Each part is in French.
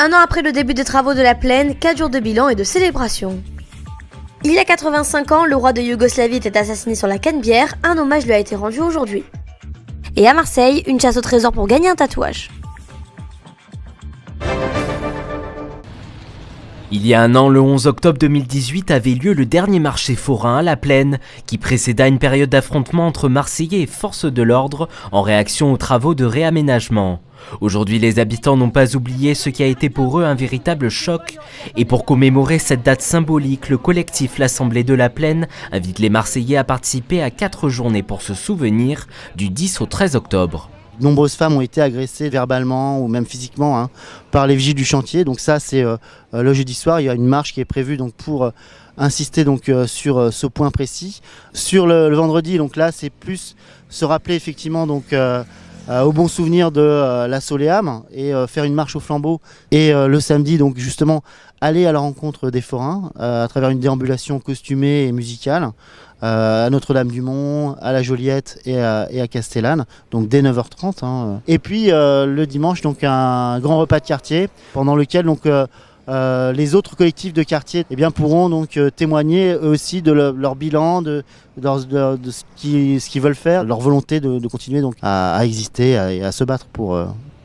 Un an après le début des travaux de la plaine, 4 jours de bilan et de célébration. Il y a 85 ans, le roi de Yougoslavie était assassiné sur la Canebière, un hommage lui a été rendu aujourd'hui. Et à Marseille, une chasse au trésor pour gagner un tatouage. Il y a un an, le 11 octobre 2018, avait lieu le dernier marché forain à la Plaine, qui précéda une période d'affrontement entre Marseillais et forces de l'ordre en réaction aux travaux de réaménagement. Aujourd'hui, les habitants n'ont pas oublié ce qui a été pour eux un véritable choc. Et pour commémorer cette date symbolique, le collectif L'Assemblée de la Plaine invite les Marseillais à participer à 4 journées pour se souvenir du 10 au 13 octobre. De nombreuses femmes ont été agressées verbalement ou même physiquement par les vigiles du chantier. Donc ça, c'est le jeudi soir. Il y a une marche qui est prévue donc, pour insister donc, sur ce point précis. Sur le vendredi, donc là, c'est plus se rappeler effectivement donc, au bon souvenir de la Soléam et faire une marche au flambeau. Et le samedi, donc justement, aller à la rencontre des forains à travers une déambulation costumée et musicale. À Notre-Dame-du-Mont, à la Joliette et à Castellane, donc dès 9h30. Et puis le dimanche, donc un grand repas de quartier, pendant lequel donc, les autres collectifs de quartier pourront donc, témoigner eux aussi de leur bilan, de ce qu'ils veulent faire, leur volonté de continuer donc, à exister et à se battre pour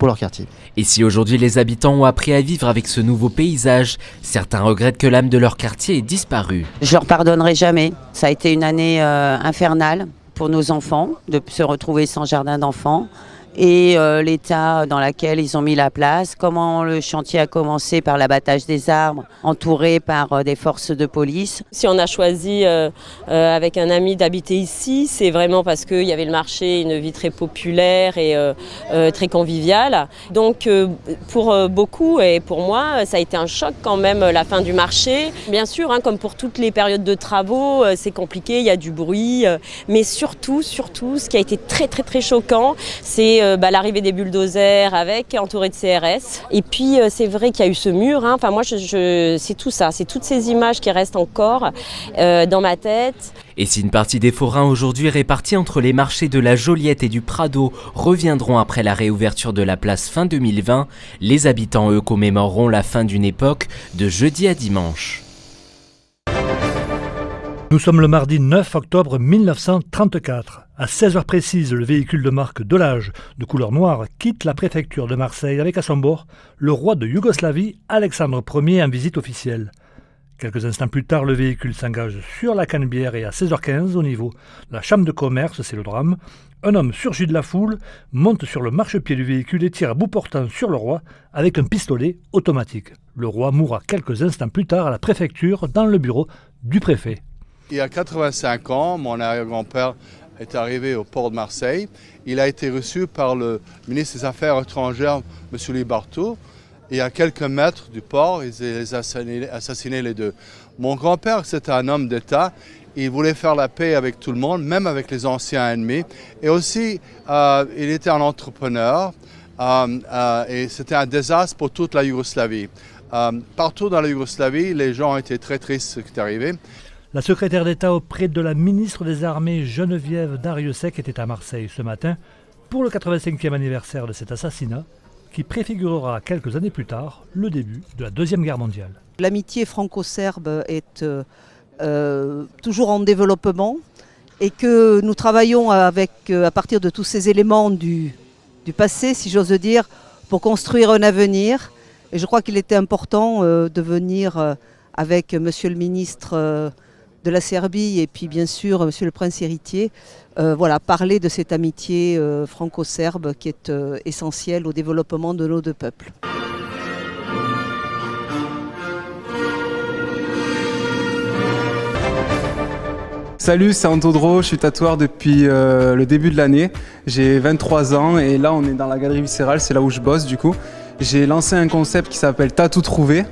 leur quartier. Et si aujourd'hui les habitants ont appris à vivre avec ce nouveau paysage, certains regrettent que l'âme de leur quartier ait disparu. Je leur pardonnerai jamais. Ça a été une année infernale pour nos enfants, de se retrouver sans jardin d'enfants. Et l'état dans lequel ils ont mis la place, comment le chantier a commencé par l'abattage des arbres, entouré par des forces de police. Si on a choisi avec un ami d'habiter ici, c'est vraiment parce qu'il y avait le marché, une vie très populaire et très conviviale. Donc pour beaucoup et pour moi, ça a été un choc quand même la fin du marché. Bien sûr, comme pour toutes les périodes de travaux, c'est compliqué, il y a du bruit. Mais surtout, ce qui a été très très très choquant, c'est l'arrivée des bulldozers entouré de CRS. Et puis c'est vrai qu'il y a eu ce mur. Enfin moi c'est tout ça, c'est toutes ces images qui restent encore dans ma tête. Et si une partie des forains aujourd'hui répartis entre les marchés de la Joliette et du Prado reviendront après la réouverture de la place fin 2020, les habitants eux commémoreront la fin d'une époque de jeudi à dimanche. Nous sommes le mardi 9 octobre 1934. À 16h précises, le véhicule de marque Delage, de couleur noire, quitte la préfecture de Marseille avec à son bord le roi de Yougoslavie, Alexandre Ier, en visite officielle. Quelques instants plus tard, le véhicule s'engage sur la Canebière et à 16h15, au niveau de la chambre de commerce, c'est le drame, un homme surgit de la foule, monte sur le marchepied du véhicule et tire à bout portant sur le roi avec un pistolet automatique. Le roi mourra quelques instants plus tard à la préfecture dans le bureau du préfet. Il y a 85 ans, mon arrière-grand-père est arrivé au port de Marseille. Il a été reçu par le ministre des Affaires étrangères, M. Libarteau. Et à quelques mètres du port, ils ont assassiné les deux. Mon grand-père, c'était un homme d'État. Il voulait faire la paix avec tout le monde, même avec les anciens ennemis. Et aussi, il était un entrepreneur. Et c'était un désastre pour toute la Yougoslavie. Partout dans la Yougoslavie, les gens ont été très tristes de ce qui est arrivé. La secrétaire d'État auprès de la ministre des Armées Geneviève Darrieussecq était à Marseille ce matin pour le 85e anniversaire de cet assassinat qui préfigurera quelques années plus tard le début de la Deuxième Guerre mondiale. L'amitié franco-serbe est toujours en développement et que nous travaillons à partir de tous ces éléments du passé, si j'ose dire, pour construire un avenir. Et je crois qu'il était important de venir avec Monsieur le ministre de la Serbie et puis bien sûr Monsieur le Prince héritier, parler de cette amitié franco-serbe qui est essentielle au développement de nos deux peuples. Salut, c'est Antodro, je suis tatoueur depuis le début de l'année. J'ai 23 ans et là on est dans la galerie viscérale, c'est là où je bosse du coup. J'ai lancé un concept qui s'appelle Tatou Trouvé.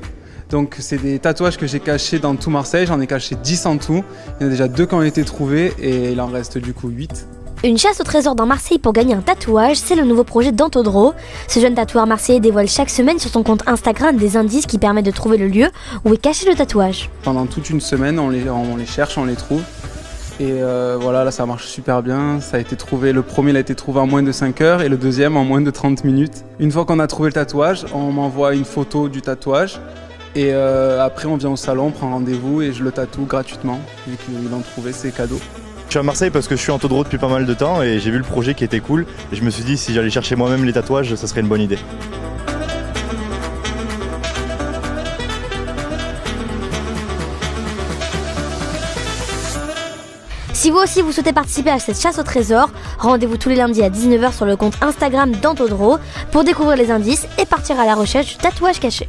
Donc c'est des tatouages que j'ai cachés dans tout Marseille, j'en ai caché 10 en tout. Il y en a déjà 2 qui ont été trouvés et il en reste du coup 8. Une chasse au trésor dans Marseille pour gagner un tatouage, c'est le nouveau projet d'Antodro. Ce jeune tatoueur marseillais dévoile chaque semaine sur son compte Instagram des indices qui permettent de trouver le lieu où est caché le tatouage. Pendant toute une semaine, on les cherche, on les trouve. Et voilà, là ça marche super bien. Ça a été trouvé, le premier il a été trouvé en moins de 5 heures et le deuxième en moins de 30 minutes. Une fois qu'on a trouvé le tatouage, on m'envoie une photo du tatouage. Et après on vient au salon, on prend rendez-vous et je le tatoue gratuitement. Vu qu'ils l'ont trouvé, c'est cadeau. Je suis à Marseille parce que je suis en taudreau depuis pas mal de temps et j'ai vu le projet qui était cool. Et je me suis dit si j'allais chercher moi-même les tatouages, ça serait une bonne idée. Si vous aussi vous souhaitez participer à cette chasse au trésor, rendez-vous tous les lundis à 19h sur le compte Instagram d'Antodro pour découvrir les indices et partir à la recherche du tatouage caché.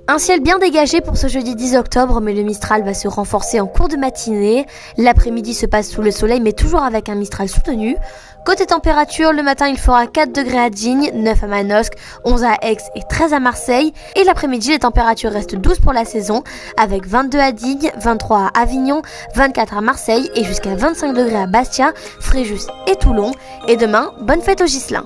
Un ciel bien dégagé pour ce jeudi 10 octobre, mais le Mistral va se renforcer en cours de matinée. L'après-midi se passe sous le soleil, mais toujours avec un Mistral soutenu. Côté température, le matin il fera 4 degrés à Digne, 9 à Manosque, 11 à Aix et 13 à Marseille. Et l'après-midi, les températures restent douces pour la saison, avec 22 à Digne, 23 à Avignon, 24 à Marseille et jusqu'à 25 degrés à Bastia, Fréjus et Toulon. Et demain, bonne fête aux Ghislains.